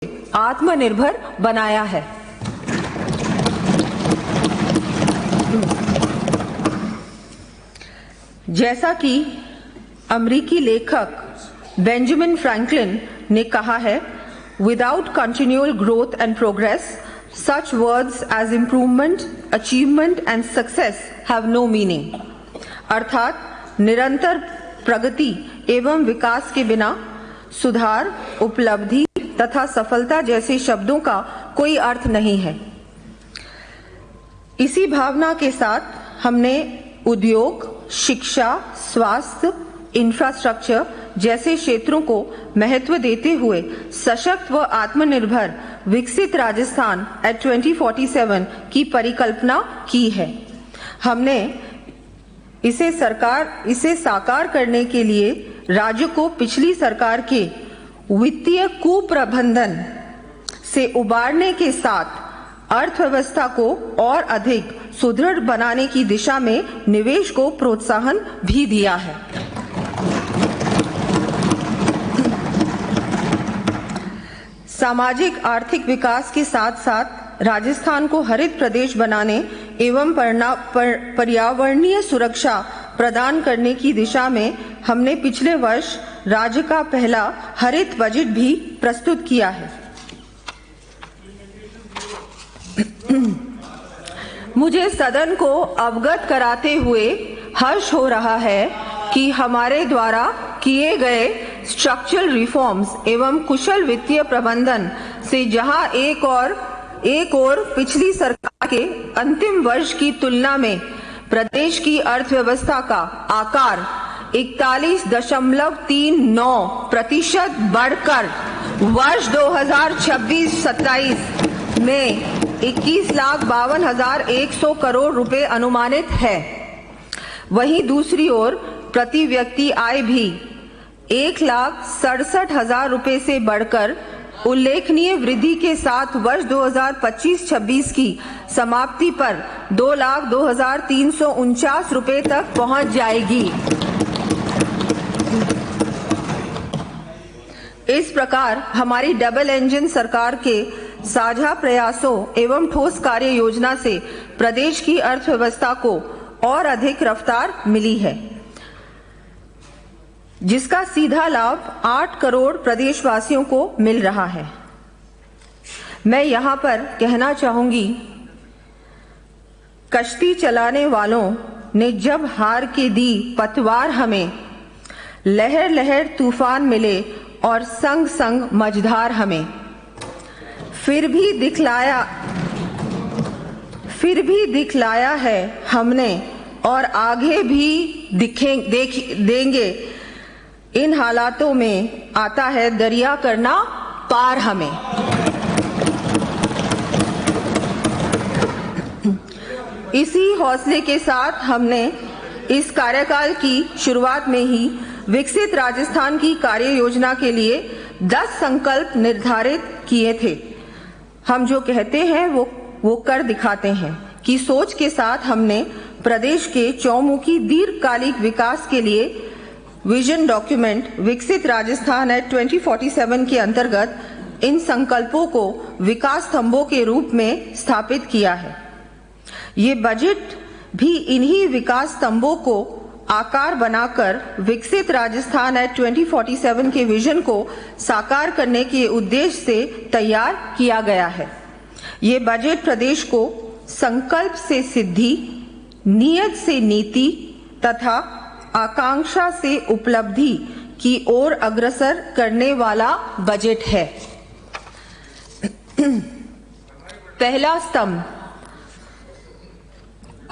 आत्मनिर्भर बनाया है। जैसा कि अमेरिकी लेखक बेंजामिन फ्रैंकलिन ने कहा है, without continual growth and progress such words as improvement, achievement and success have no meaning। अर्थात निरंतर प्रगति एवं विकास के बिना सुधार, उपलब्धि तथा सफलता जैसे शब्दों का कोई अर्थ नहीं है। इसी भावना के साथ हमने उद्योग, शिक्षा, स्वास्थ्य, इंफ्रास्ट्रक्चर जैसे क्षेत्रों को महत्व देते हुए सशक्त व आत्मनिर्भर विकसित राजस्थान एट 2047 की परिकल्पना की है। हमने इसे साकार करने के लिए राज्य को पिछली सरकार के वित्तीय कुप्रबंधन से उबारने के साथ अर्थव्यवस्था को और अधिक सुदृढ़ बनाने की दिशा में निवेश को प्रोत्साहन भी दिया है। सामाजिक आर्थिक विकास के साथ साथ राजस्थान को हरित प्रदेश बनाने एवं पर्यावरणीय सुरक्षा प्रदान करने की दिशा में हमने पिछले वर्ष राज्य का पहला हरित बजट भी प्रस्तुत किया है। मुझे सदन को अवगत कराते हुए हर्ष हो रहा है कि हमारे द्वारा किए गए स्ट्रक्चरल रिफॉर्म्स एवं कुशल वित्तीय प्रबंधन से जहां एक और पिछली सरकार के अंतिम वर्ष की तुलना में प्रदेश की अर्थव्यवस्था का आकार 41.39% बढ़कर वर्ष 2026-27 में 21,52,100 करोड़ रुपए अनुमानित है। वहीं दूसरी ओर प्रति व्यक्ति आय भी 1,67,000 रुपए से बढ़कर उल्लेखनीय वृद्धि के साथ वर्ष 2025-26 की समाप्ति पर 2,02,349 रुपए तक पहुंच जाएगी। इस प्रकार हमारी डबल इंजन सरकार के साझा प्रयासों एवं ठोस कार्य योजना से प्रदेश की अर्थव्यवस्था को और अधिक रफ्तार मिली है, जिसका सीधा लाभ 8 करोड़ प्रदेशवासियों को मिल रहा है। मैं यहां पर कहना चाहूंगी, कश्ती चलाने वालों ने जब हार के दी पतवार हमें, लहर लहर तूफान मिले और संग संग मझधार हमें, फिर भी दिखलाया है हमने और आगे भी देंगे। इन हालातों में आता है दरिया करना पार हमें। इसी हौसले के साथ हमने इस कार्यकाल की शुरुआत में ही विकसित राजस्थान की कार्य योजना के लिए 10 संकल्प निर्धारित किए थे। हम जो कहते हैं वो कर दिखाते हैं कि सोच के साथ हमने प्रदेश के चौमुखी दीर्घकालिक विकास के लिए विजन डॉक्यूमेंट विकसित राजस्थान एट 2047 के अंतर्गत इन संकल्पों को विकास स्तंभों के रूप में स्थापित किया है। ये बजट भी इन्हीं विकास स्तंभों को आकार बनाकर विकसित राजस्थान एट 2047 के विजन को साकार करने के उद्देश्य से तैयार किया गया है। ये बजट प्रदेश को संकल्प से सिद्धि, नियत से नीति तथा आकांक्षा से उपलब्धि की ओर अग्रसर करने वाला बजट है। पहला स्तंभ,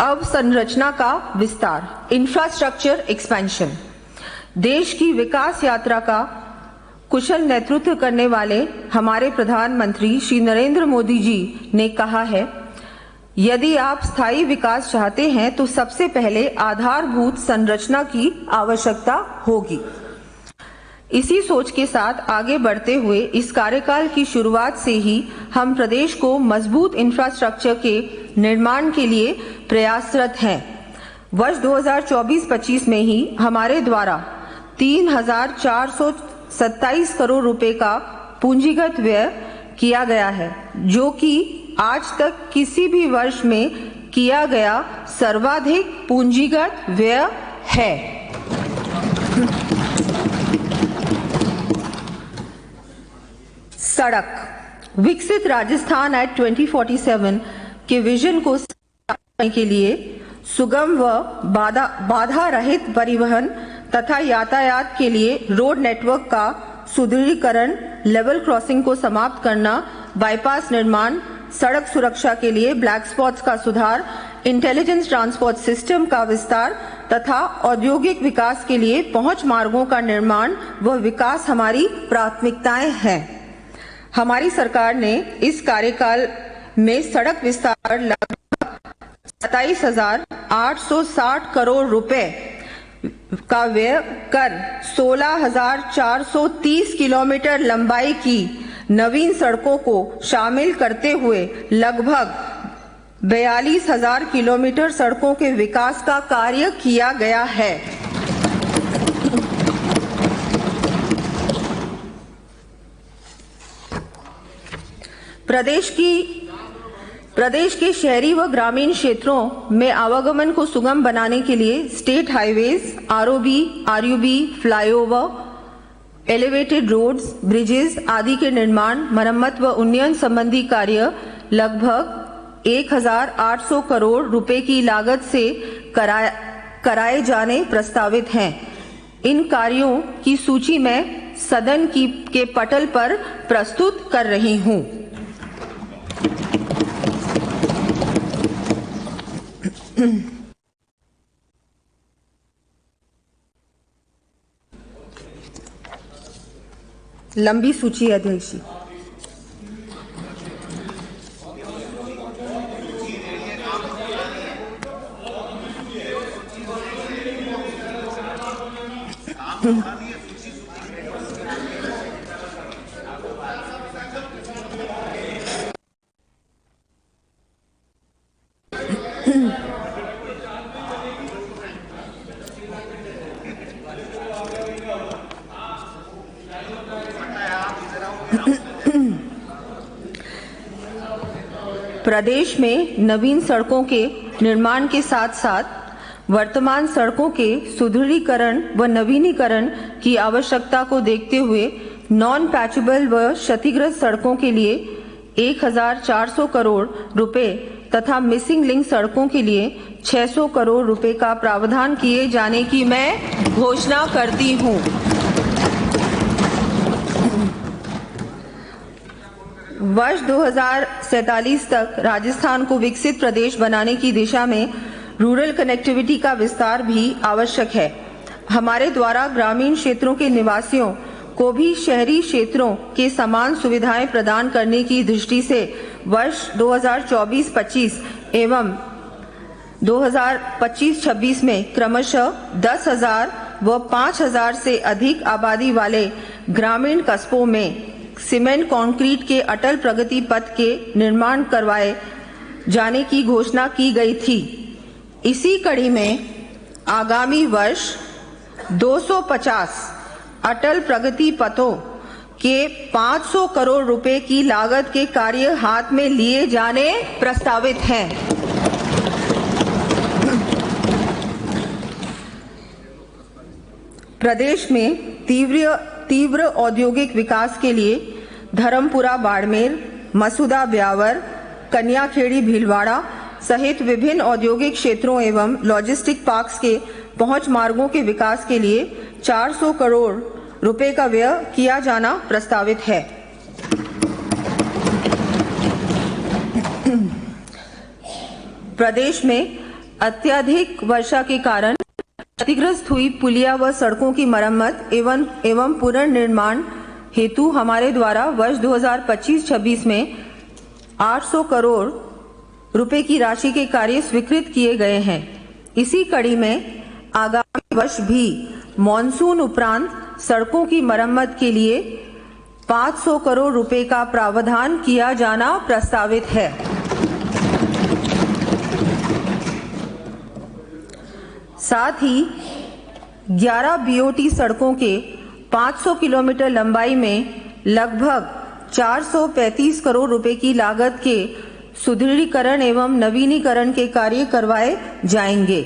अवसंरचना का विस्तार, इंफ्रास्ट्रक्चर एक्सपेंशन। देश की विकास यात्रा का कुशल नेतृत्व करने वाले हमारे प्रधानमंत्री श्री नरेंद्र मोदी जी ने कहा है, यदि आप स्थायी विकास चाहते हैं तो सबसे पहले आधारभूत संरचना की आवश्यकता होगी। इसी सोच के साथ आगे बढ़ते हुए इस कार्यकाल की शुरुआत से ही हम प्रदेश को मजबूत इंफ्रास्ट्रक्चर के निर्माण के लिए प्रयासरत हैं। वर्ष 2024-25 में ही हमारे द्वारा 3,427 करोड़ रुपए का पूंजीगत व्यय किया गया है, जो कि आज तक किसी भी वर्ष में किया गया सर्वाधिक पूंजीगत व्यय है। सड़क। विकसित राजस्थान एट 2047 के विजन को करने के लिए सुगम व बाधा रहित परिवहन तथा यातायात के लिए रोड नेटवर्क का सुदृढ़ीकरण, लेवल क्रॉसिंग को समाप्त करना, बाईपास निर्माण, सड़क सुरक्षा के लिए ब्लैक स्पॉट्स का सुधार, इंटेलिजेंस ट्रांसपोर्ट सिस्टम का विस्तार तथा औद्योगिक विकास के लिए पहुंच मार्गों का निर्माण व विकास हमारी प्राथमिकताएं हैं। हमारी सरकार ने इस कार्यकाल में सड़क विस्तार लगभग 27,860 करोड़ रुपए का व्यय कर 16,430 किलोमीटर लंबाई की नवीन सड़कों को शामिल करते हुए लगभग 42,000 किलोमीटर सड़कों के विकास का कार्य किया गया है। प्रदेश के शहरी व ग्रामीण क्षेत्रों में आवागमन को सुगम बनाने के लिए state highways, RUB, flyover, elevated roads, bridges आदि के निर्माण, मरम्मत व उन्नयन संबंधी कार्य लगभग 1,800 करोड़ रुपए की लागत से कराए जाने प्रस्तावित हैं। इन कार्यों की सूची मैं सदन के पटल पर प्रस्तुत कर रही हूं। लंबी सूची है अध्यक्ष जी। प्रदेश में नवीन सड़कों के निर्माण के साथ साथ वर्तमान सड़कों के सुदृढ़ीकरण व नवीनीकरण की आवश्यकता को देखते हुए नॉन पैचेबल व क्षतिग्रस्त सड़कों के लिए 1,400 करोड़ रुपए तथा मिसिंग लिंक सड़कों के लिए 600 करोड़ रुपए का प्रावधान किए जाने की मैं घोषणा करती हूं। वर्ष 2047 तक राजस्थान को विकसित प्रदेश बनाने की दिशा में रूरल कनेक्टिविटी का विस्तार भी आवश्यक है। हमारे द्वारा ग्रामीण क्षेत्रों के निवासियों को भी शहरी क्षेत्रों के समान सुविधाएं प्रदान करने की दृष्टि से वर्ष 2024-25 एवं 2025-26 में क्रमशः 10,000 व 5,000 से अधिक आबादी वाले ग्रामीण कस्बों में सीमेंट कंक्रीट के अटल प्रगति पथ के निर्माण करवाए जाने की घोषणा की गई थी। इसी कड़ी में आगामी वर्ष 250 अटल प्रगति पथों के 500 करोड़ रुपए की लागत के कार्य हाथ में लिए जाने प्रस्तावित हैं। प्रदेश में तीव्र औद्योगिक विकास के लिए धर्मपुरा बाड़मेर, मसूदा ब्यावर, कन्याखेड़ी भीलवाड़ा सहित विभिन्न औद्योगिक क्षेत्रों एवं लॉजिस्टिक पार्क्स के पहुंच मार्गों के विकास के लिए 400 करोड़ रुपए का व्यय किया जाना प्रस्तावित है। प्रदेश में अत्यधिक वर्षा के कारण क्षतिग्रस्त हुई पुलिया व सड़कों की मरम्मत एवं पुनर्निर्माण हेतु हमारे द्वारा वर्ष 2025-26 में 800 करोड़ रुपए की राशि के कार्य स्वीकृत किए गए हैं। इसी कड़ी में आगामी वर्ष भी मॉनसून उपरांत सड़कों की मरम्मत के लिए 500 करोड़ रुपए का प्रावधान किया जाना प्रस्तावित है। साथ ही 11 बीओटी सड़कों के 500 किलोमीटर लंबाई में लगभग 435 करोड़ रुपए की लागत के सुदृढ़ीकरण एवं नवीनीकरण के कार्य करवाए जाएंगे।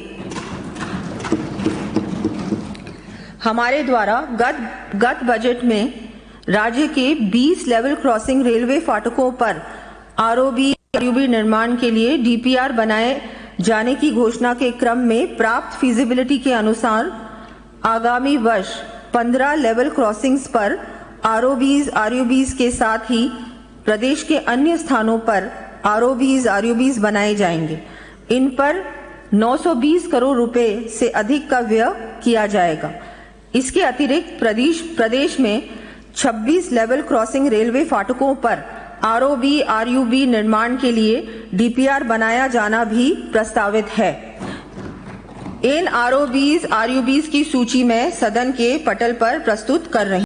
हमारे द्वारा गत बजट में राज्य के 20 लेवल क्रॉसिंग रेलवे फाटकों पर आरओबी निर्माण के लिए डीपीआर बनाए जाने की घोषणा के क्रम में प्राप्त फीजिबिलिटी के अनुसार आगामी वर्ष 15 लेवल क्रॉसिंग्स पर आरओबीज के साथ ही प्रदेश के अन्य स्थानों पर आरओबीज बनाए जाएंगे। इन पर 920 करोड़ रुपए से अधिक का व्यय किया जाएगा। इसके अतिरिक्त प्रदेश में 26 लेवल क्रॉसिंग रेलवे फाटकों पर आरओबी निर्माण के लिए डीपीआर बनाया जाना भी प्रस्तावित है। इन आरओबीज की सूची मैं सदन के पटल पर प्रस्तुत कर रही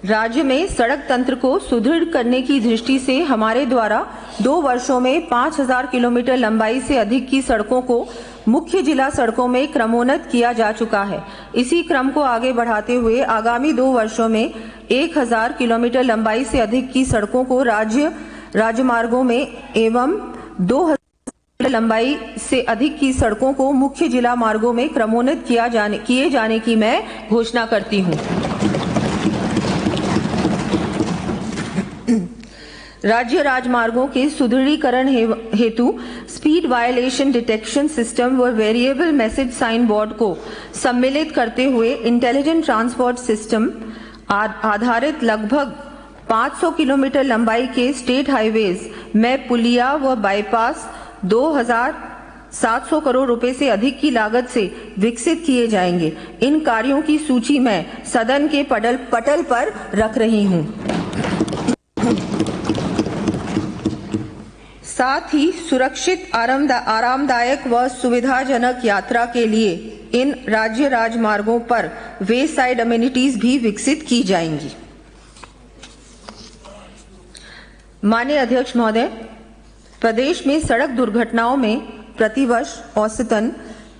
राज्य में सड़क तंत्र को सुदृढ़ करने की दृष्टि से हमारे द्वारा 2 वर्षों में 5000 किलोमीटर लंबाई से अधिक की सड़कों को मुख्य जिला सड़कों में क्रमोन्नत किया जा चुका है। इसी क्रम को आगे बढ़ाते हुए आगामी 2 वर्षों में 1000 किलोमीटर लंबाई से अधिक की सड़कों को राज्य राजमार्गों में एवं 2000 लंबाई से अधिक की सड़कों को मुख्य जिला मार्गों में क्रमोन्नत किए जाने की मैं घोषणा करती हूँ। राज्य राजमार्गों के सुदृढ़ीकरण हेतु स्पीड वायलेशन डिटेक्शन सिस्टम व वेरिएबल मैसेज साइन बोर्ड को सम्मिलित करते हुए इंटेलिजेंट ट्रांसपोर्ट सिस्टम आधारित लगभग 500 किलोमीटर लंबाई के स्टेट हाईवेज में पुलिया व बाईपास 2700 करोड़ रुपए से अधिक की लागत से विकसित किए जाएंगे। इन कार्यों की सूची मैं सदन के पटल पर रख रही हूं। साथ ही सुरक्षित आरामदायक व सुविधाजनक यात्रा के लिए इन राज्य राजमार्गों पर वे साइड अमेनिटीज भी विकसित की जाएंगी। माननीय अध्यक्ष महोदय, प्रदेश में सड़क दुर्घटनाओं में प्रतिवर्ष औसतन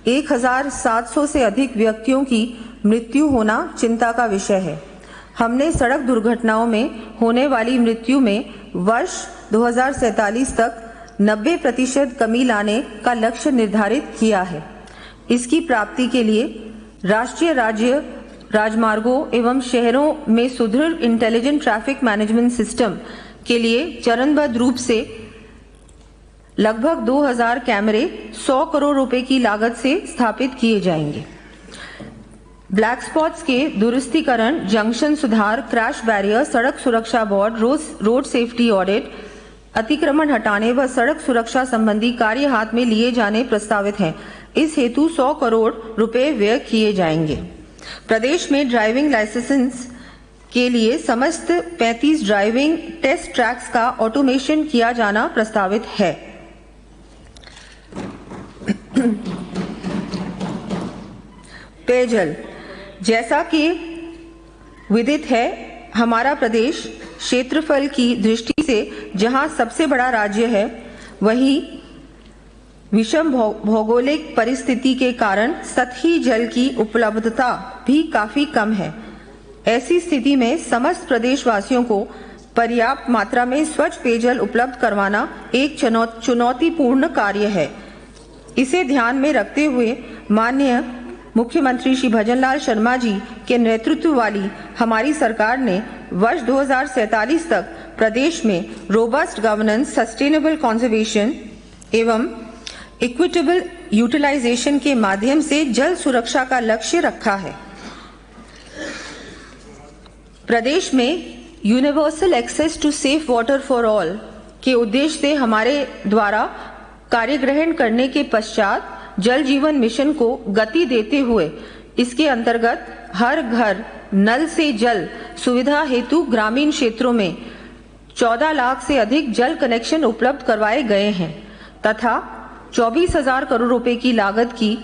1700 से अधिक व्यक्तियों की मृत्यु होना चिंता का विषय है। हमने सड़क दुर्घटनाओं में होने वाली मृत्यु में वर्ष 2047 तक 90% कमी लाने का लक्ष्य निर्धारित किया है। इसकी प्राप्ति के लिए राष्ट्रीय राज्य राजमार्गों एवं शहरों में सुदृढ़ इंटेलिजेंट ट्रैफिक मैनेजमेंट सिस्टम के लिए चरणबद्ध रूप से लगभग 2000 कैमरे 100 करोड़ रुपए की लागत से स्थापित किए जाएंगे। ब्लैक स्पॉट्स के दुरुस्तीकरण, जंक्शन सुधार, क्रैश बैरियर, सड़क सुरक्षा बोर्ड, रोड सेफ्टी ऑडिट, अतिक्रमण हटाने व सड़क सुरक्षा संबंधी कार्य हाथ में लिए जाने प्रस्तावित हैं। इस हेतु 100 करोड़ रुपए व्यय किए जाएंगे। प्रदेश में ड्राइविंग लाइसेंस के लिए समस्त 35 ड्राइविंग टेस्ट ट्रैक्स का ऑटोमेशन किया जाना प्रस्तावित है। पेयजल, जैसा कि विदित है, हमारा प्रदेश क्षेत्रफल की दृष्टि से जहां सबसे बड़ा राज्य है, वहीं विषम भौगोलिक परिस्थिति के कारण सतही जल की उपलब्धता भी काफी कम है। ऐसी स्थिति में समस्त प्रदेशवासियों को पर्याप्त मात्रा में स्वच्छ पेयजल उपलब्ध करवाना एक चुनौतीपूर्ण कार्य है। इसे ध्यान में रखते हुए माननीय मुख्यमंत्री श्री भजनलाल शर्मा जी के नेतृत्व वाली हमारी सरकार ने वर्ष 2047 तक प्रदेश में रोबस्ट गवर्नेंस, सस्टेनेबल कंजर्वेशन एवं इक्विटेबल यूटिलाइजेशन के माध्यम से जल सुरक्षा का लक्ष्य रखा है। प्रदेश में universal access to safe water for all के उद्देश्य से हमारे द्वारा कार्य ग्रहण करने के पश्चात जल जीवन मिशन को गति देते हुए इसके अंतर्गत हर घर नल से जल सुविधा हेतु ग्रामीण क्षेत्रों में 14 लाख से अधिक जल कनेक्शन उपलब्ध करवाए गए हैं तथा 24,000 करोड़ रुपए की लागत की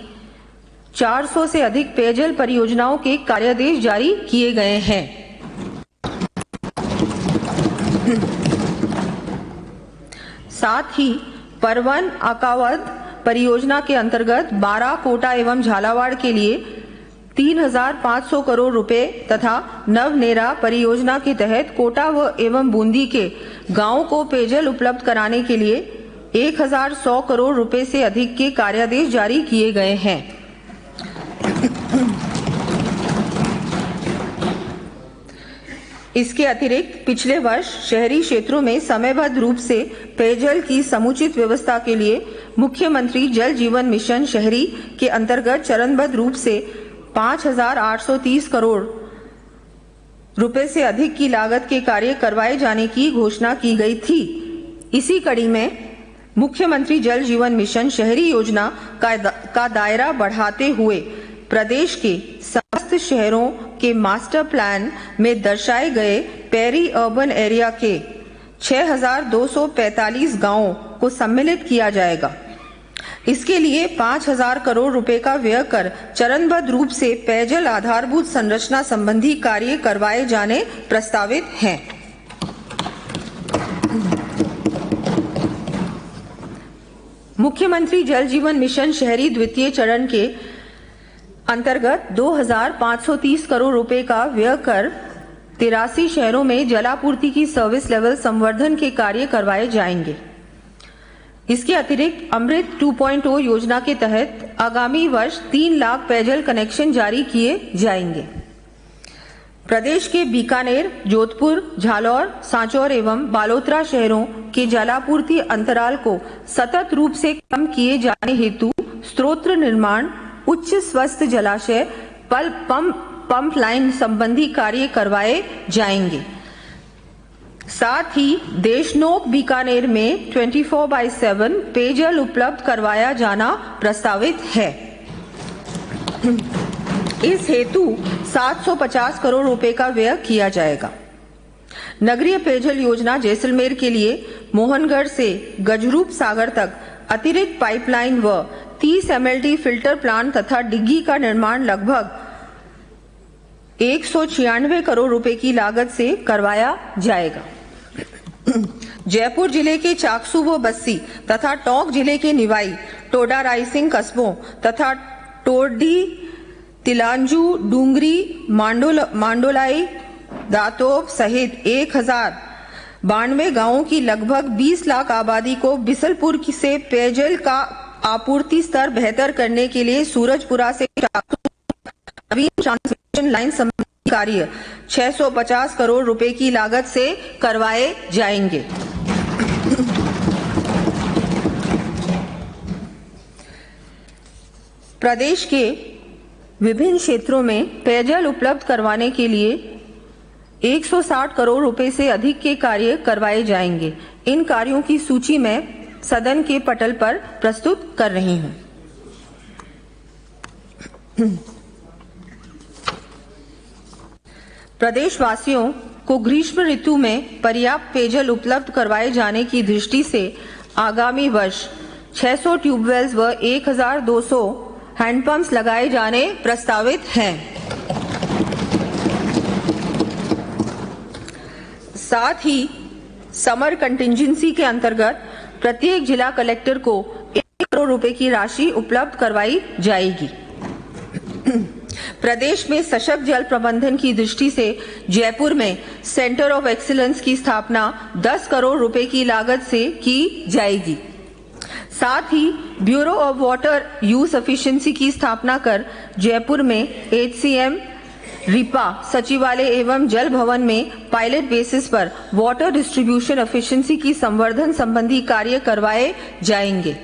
400 से अधिक पेयजल परियोजनाओं के कार्यादेश जारी किए गए हैं। साथ ही परवन अकावद परियोजना के अंतर्गत 12 कोटा एवं झालावाड़ के लिए 3,500 करोड़ रुपए तथा नवनेरा परियोजना के तहत कोटा व एवं बूंदी के गांवों को पेयजल उपलब्ध कराने के लिए 1,100 करोड़ रुपए से अधिक के कार्यादेश जारी किए गए हैं। इसके अतिरिक्त पिछले वर्ष शहरी क्षेत्रों में समयबद्ध रूप से पेयजल की समुचित व्यवस्था के लिए मुख्यमंत्री जल जीवन मिशन शहरी के अंतर्गत चरणबद्ध रूप से 5,830 करोड़ रुपए से अधिक की लागत के कार्य करवाए जाने की घोषणा की गई थी। इसी कड़ी में मुख्यमंत्री जल जीवन मिशन शहरी योजना का दायरा बढ़ाते हुए प्रदेश के समस्त शहरों के मास्टर प्लान में दर्शाए गए पेरी अर्बन एरिया के 6,245 गांवों को सम्मिलित किया जाएगा। इसके लिए 5,000 करोड़ रुपए का व्यय कर चरणबद्ध रूप से पेयजल आधारभूत संरचना संबंधी कार्य करवाए जाने प्रस्तावित हैं। मुख्यमंत्री जल जीवन मिशन शहरी द्वितीय चरण के अंतर्गत 2,530 करोड़ रुपए का व्यय कर 83 शहरों में जलापूर्ति की सर्विस लेवल संवर्धन के कार्य करवाए जाएंगे। इसके अतिरिक्त अमृत 2.0 योजना के तहत आगामी वर्ष 3 लाख पेयजल कनेक्शन जारी किए जाएंगे। प्रदेश के बीकानेर, जोधपुर, झालोर, सांचौर एवं बालोतरा शहरों के जलापूर्ति अंतराल को सतत रूप से कम किए जाने हेतु स्रोत निर्माण, उच्च स्वस्थ जलाशय, पंप लाइन संबंधी कार्य करवाए जाएंगे। साथ ही देशनोक बीकानेर में 24/7 पेयजल उपलब्ध करवाया जाना प्रस्तावित है। इस हेतु 750 करोड़ रुपए का व्यय किया जाएगा। नगरीय पेयजल योजना जैसलमेर के लिए मोहनगढ़ से गजरूप सागर तक अतिरिक्त पाइपलाइन व 30 MLD फिल्टर प्लांट तथा डिग्गी का निर्माण लगभग 196 करोड़ रुपए की लागत से करवाया जाएगा। जयपुर जिले के चाकसू व बस्सी तथा टोंक जिले के निवाई, टोडा रायसिंह कस्बों तथा टोरडी, तिलांजू, डूंगरी, मांडोलाई, दातोप सहित 1,092 गांवों की लगभग 20 लाख आबादी को बिसलपुर से पेयजल का आपूर्ति स्तर बेहतर करने के लिए सूरजपुरा से ट्रांसमिशन लाइन संबंधी कार्य 650 करोड़ रुपए की लागत से करवाए जाएंगे। प्रदेश के विभिन्न क्षेत्रों में पेयजल उपलब्ध करवाने के लिए 160 करोड़ रुपए से अधिक के कार्य करवाए जाएंगे। इन कार्यों की सूची मैं सदन के पटल पर प्रस्तुत कर रही हूं। प्रदेशवासियों को ग्रीष्म ऋतु में पर्याप्त पेयजल उपलब्ध करवाए जाने की दृष्टि से आगामी वर्ष 600 ट्यूबवेल्स व 1,200 हैंडपंप्स लगाए जाने प्रस्तावित हैं। साथ ही समर कंटिंजेंसी के अंतर्गत प्रत्येक जिला कलेक्टर को 1 करोड़ रुपए की राशि उपलब्ध करवाई जाएगी। प्रदेश में सशक्त जल प्रबंधन की दृष्टि से जयपुर में सेंटर ऑफ एक्सीलेंस की स्थापना 10 करोड़ रुपए की लागत से की जाएगी। साथ ही bureau of water use efficiency की स्थापना कर जयपुर में HCM, रिपा सचिवालय एवं जल भवन में पायलट बेसिस पर वाटर डिस्ट्रीब्यूशन एफिशिएंसी की संवर्धन संबंधी कार्य करवाए जाएंगे।